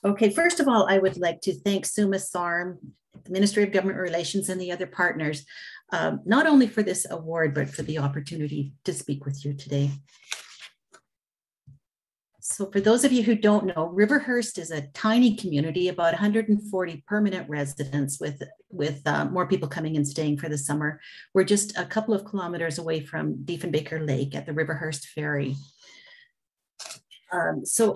Okay, first of all, I would like to thank Suma Sarm, the Ministry of Government Relations, and the other partners, not only for this award, but for the opportunity to speak with you today. So for those of you who don't know, Riverhurst is a tiny community, about 140 permanent residents with more people coming and staying for the summer. We're just a couple of kilometers away from Diefenbaker Lake at the Riverhurst Ferry. So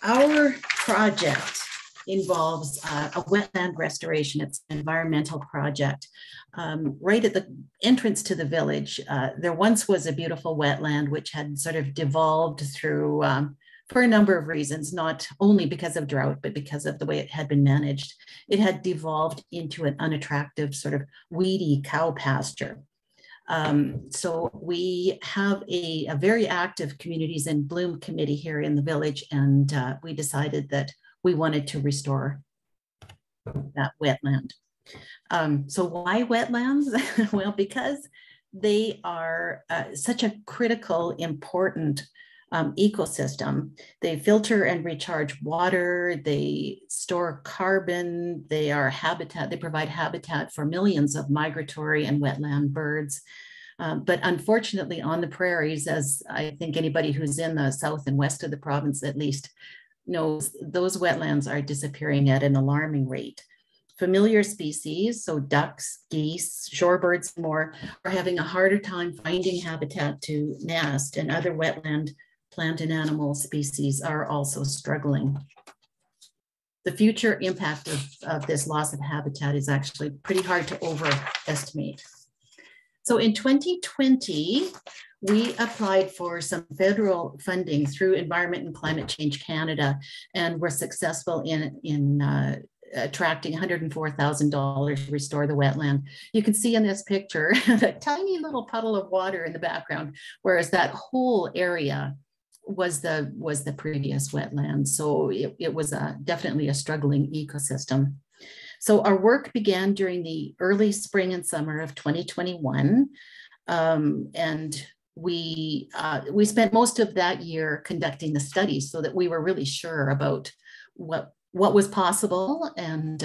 our project involves a wetland restoration. It's an environmental project. Right at the entrance to the village, there once was a beautiful wetland which had sort of devolved through for a number of reasons, not only because of drought, but because of the way it had been managed. It had devolved into an unattractive sort of weedy cow pasture. So we have a very active Communities in Bloom committee here in the village, and we decided that we wanted to restore that wetland. So why wetlands? Well, because they are such a critical, important ecosystem. They filter and recharge water, they store carbon, they are habitat, they provide habitat for millions of migratory and wetland birds. But unfortunately on the prairies, as I think anybody who's in the south and west of the province at least knows, those wetlands are disappearing at an alarming rate. Familiar species, so ducks, geese, shorebirds, and more, are having a harder time finding habitat to nest, and other wetland plant and animal species are also struggling. The future impact of this loss of habitat is actually pretty hard to overestimate. So in 2020, we applied for some federal funding through Environment and Climate Change Canada, and were successful in attracting $104,000 to restore the wetland. You can see in this picture a tiny little puddle of water in the background, whereas that whole area was the previous wetland. So it was definitely a struggling ecosystem. So our work began during the early spring and summer of 2021. And we spent most of that year conducting the studies so that we were really sure about what was possible and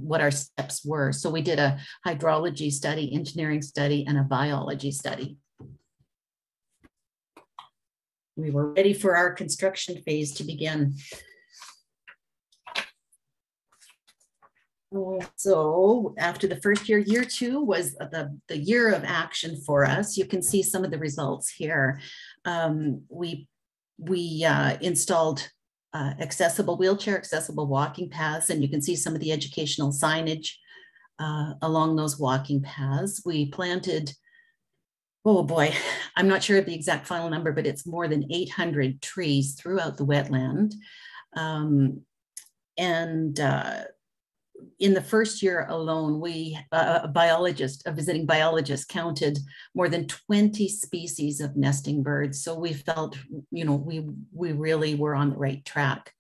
what our steps were. So we did a hydrology study, engineering study, and a biology study. We were ready for our construction phase to begin. So after the first year, year two was the year of action for us. You can see some of the results here. We installed wheelchair accessible walking paths, and you can see some of the educational signage along those walking paths. We planted, oh boy, I'm not sure of the exact final number, but it's more than 800 trees throughout the wetland. In the first year alone, a visiting biologist counted more than 20 species of nesting birds. So we felt, we really were on the right track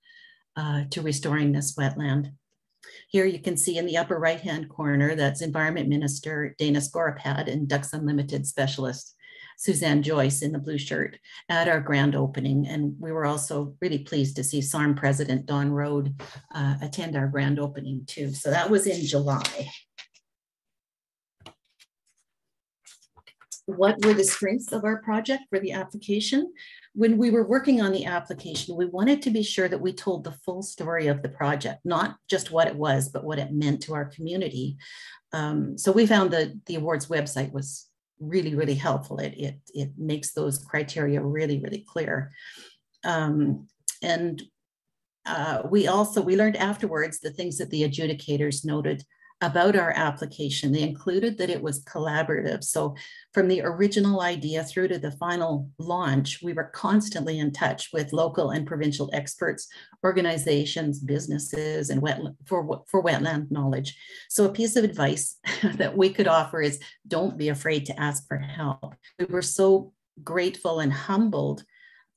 to restoring this wetland. Here you can see in the upper right-hand corner, that's Environment Minister Dana Skorapad and Ducks Unlimited Specialist Suzanne Joyce in the blue shirt at our grand opening. And we were also really pleased to see SARM President Don Rode attend our grand opening too. So that was in July. What were the strengths of our project for the application? When we were working on the application, we wanted to be sure that we told the full story of the project, not just what it was, but what it meant to our community. So we found that the awards website was really, really helpful. It makes those criteria really, really clear. We learned afterwards the things that the adjudicators noted about our application. They included that it was collaborative. So from the original idea through to the final launch, we were constantly in touch with local and provincial experts, organizations, businesses, and for wetland knowledge. So a piece of advice that we could offer is don't be afraid to ask for help. We were so grateful and humbled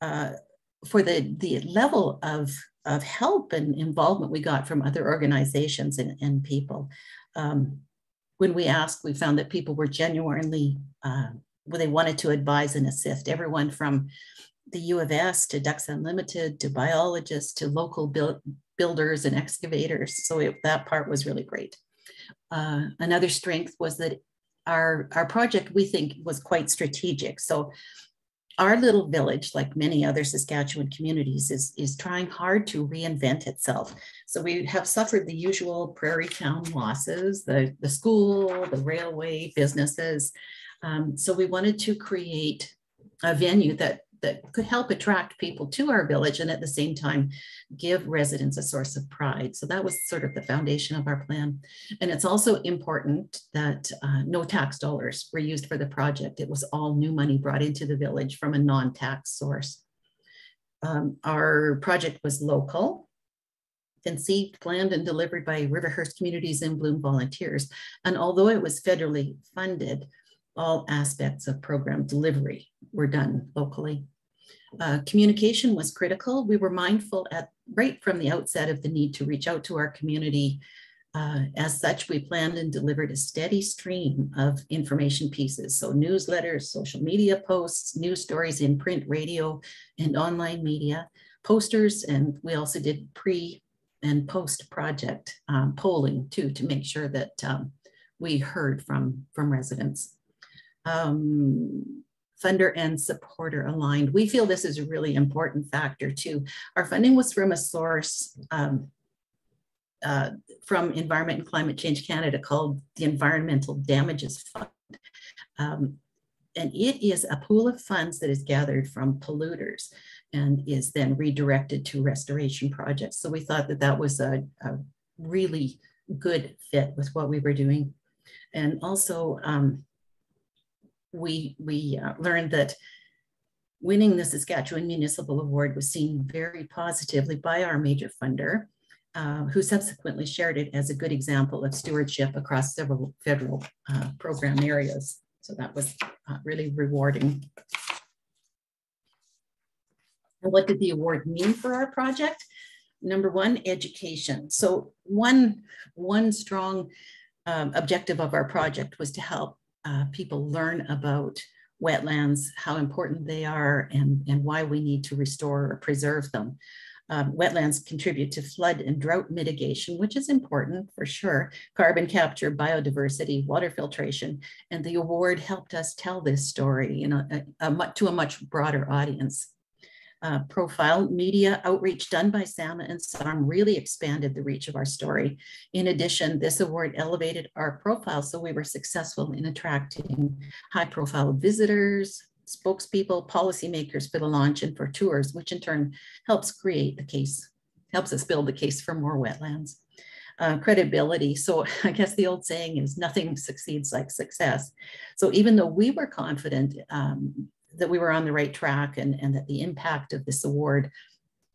for the level of help and involvement we got from other organizations and people. When we asked, we found that people were genuinely, they wanted to advise and assist. Everyone from the U of S to Ducks Unlimited to biologists to local builders and excavators. So that part was really great. Another strength was that our project, we think, was quite strategic. So our little village, like many other Saskatchewan communities, is trying hard to reinvent itself. So we have suffered the usual prairie town losses, the school, the railway, businesses. So we wanted to create a venue that could help attract people to our village and at the same time give residents a source of pride. So that was sort of the foundation of our plan. And it's also important that no tax dollars were used for the project. It was all new money brought into the village from a non-tax source. Our project was local, conceived, planned, and delivered by Riverhurst Communities in Bloom volunteers. And although it was federally funded, all aspects of program delivery were done locally. Communication was critical. We were mindful right from the outset of the need to reach out to our community. As such, we planned and delivered a steady stream of information pieces. So newsletters, social media posts, news stories in print, radio, and online media, posters, and we also did pre and post project polling too, to make sure that we heard from residents. Funder and supporter aligned. We feel this is a really important factor too. Our funding was from a source from Environment and Climate Change Canada called the Environmental Damages Fund. And it is a pool of funds that is gathered from polluters and is then redirected to restoration projects. So we thought that that was a really good fit with what we were doing. And also, we learned that winning the Saskatchewan Municipal Award was seen very positively by our major funder, who subsequently shared it as a good example of stewardship across several federal program areas. So that was really rewarding. And what did the award mean for our project? Number one, education. So one strong objective of our project was to help people learn about wetlands, how important they are, and why we need to restore or preserve them. Wetlands contribute to flood and drought mitigation, which is important for sure, carbon capture, biodiversity, water filtration, and the award helped us tell this story, to a much broader audience. Profile media outreach done by Sama and SARM really expanded the reach of our story. In addition, this award elevated our profile, so we were successful in attracting high-profile visitors, spokespeople, policymakers for the launch and for tours, which in turn helps create the case, helps us build the case for more wetlands. Credibility. So I guess the old saying is nothing succeeds like success. So even though we were confident that we were on the right track and that the impact of this award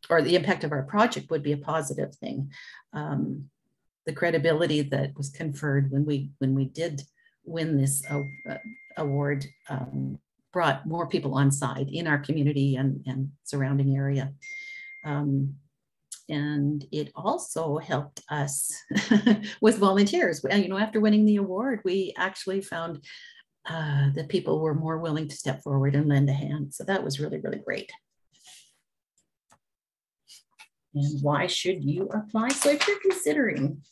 or the impact of our project would be a positive thing, the credibility that was conferred when we did win this award brought more people on side in our community and surrounding area. And it also helped us with volunteers. After winning the award, we actually found that people were more willing to step forward and lend a hand. So that was really, really great. And why should you apply? So if you're considering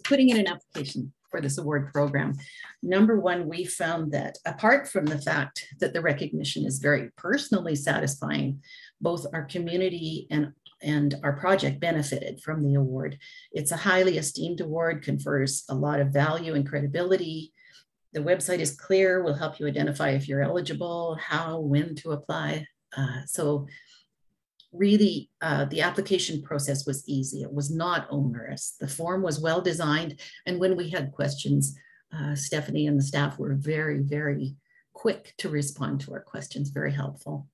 putting in an application for this award program, number one, we found that apart from the fact that the recognition is very personally satisfying, both our community and our project benefited from the award. It's a highly esteemed award, confers a lot of value and credibility. The website is clear, will help you identify if you're eligible, how, when to apply. So really, the application process was easy. It was not onerous. The form was well designed. And when we had questions, Stephanie and the staff were very, very quick to respond to our questions, very helpful.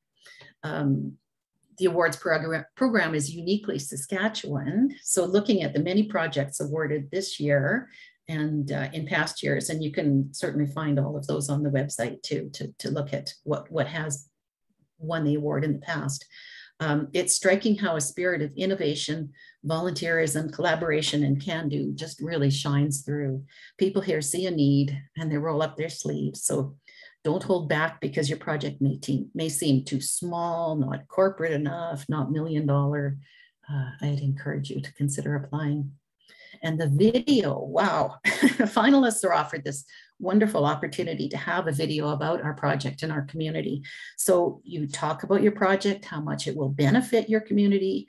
The awards program is uniquely Saskatchewan. So looking at the many projects awarded this year and in past years, and you can certainly find all of those on the website too, to look at what has won the award in the past. It's striking how a spirit of innovation, volunteerism, collaboration, and can-do just really shines through. People here see a need and they roll up their sleeves. So Don't hold back because your project may seem too small, not corporate enough, not $1 million. I'd encourage you to consider applying. And the video, wow, finalists are offered this wonderful opportunity to have a video about our project and our community. So you talk about your project, how much it will benefit your community.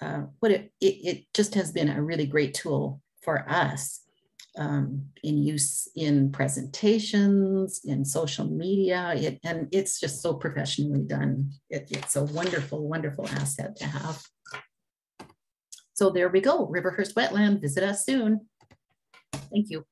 It just has been a really great tool for us in use in presentations, in social media, and it's just so professionally done. It's a wonderful, wonderful asset to have. So there we go, Riverhurst Wetland, visit us soon. Thank you.